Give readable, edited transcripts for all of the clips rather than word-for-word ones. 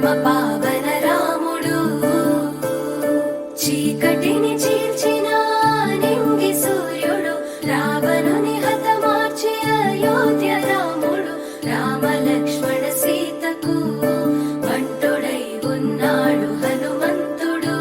పరమ పావన రాముడు చీకటిని చీల్చిన నింగి సూర్యుడు రావణుని హతమార్చి అయోధ్య రాముడు రామ లక్ష్మణ సీతకు వంటుడై ఉన్నాడు హనుమంతుడు.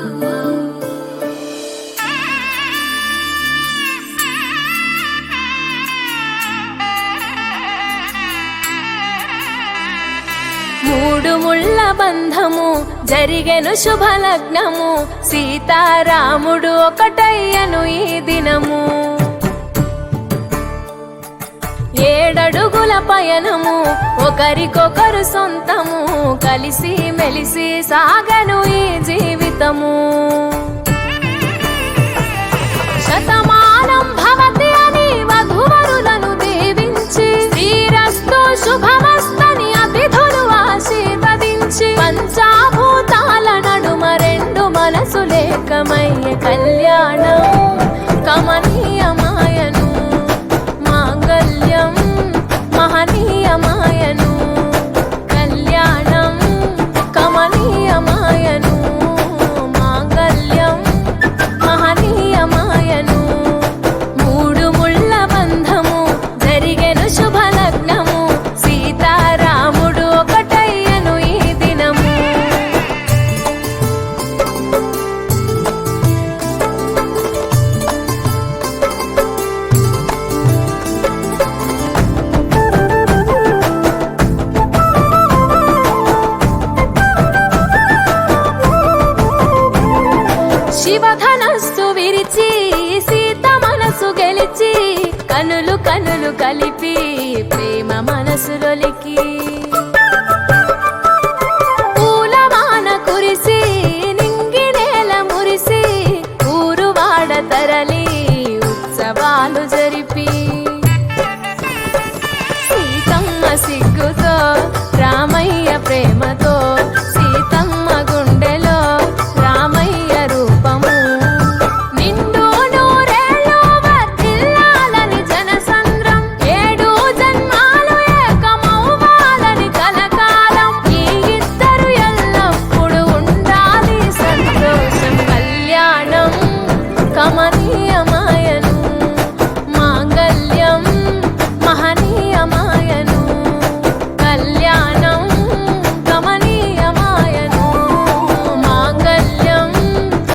మూడు ముళ్ళ బంధము జరిగెను శుభలగ్నము సీతారాముడు ఒకటయ్యను ఈ దినము. 7 అడుగుల పయనము ఒకరికొకరు సొంతము కలిసి మెలిసి సాగను ఈ జీవితము. శతమానం భవతి అని వధువరులను దీవించి శ్రీరస్తు శుభమస్తని అతిథులు ఆశీర్వదించి పంచాభూతాల నడుమ 2 మనసులేకమయ్య కళ్యాణం కమనీయమాయను మాంగళ్యం మహనీయమాయను కళ్యాణం కమనీయమాయను మాంగళ్యం మహనీయమాయను. 3 ముళ్ళ బంధము జరిగెను శుభలగ్నము సీతారాముడు ఒకటయ్యను ఈ దినము. శివధనస్సు విరిచి సీత మనసు గెలిచి కనులు కనులు కలిపి ప్రేమ మనసులొలికి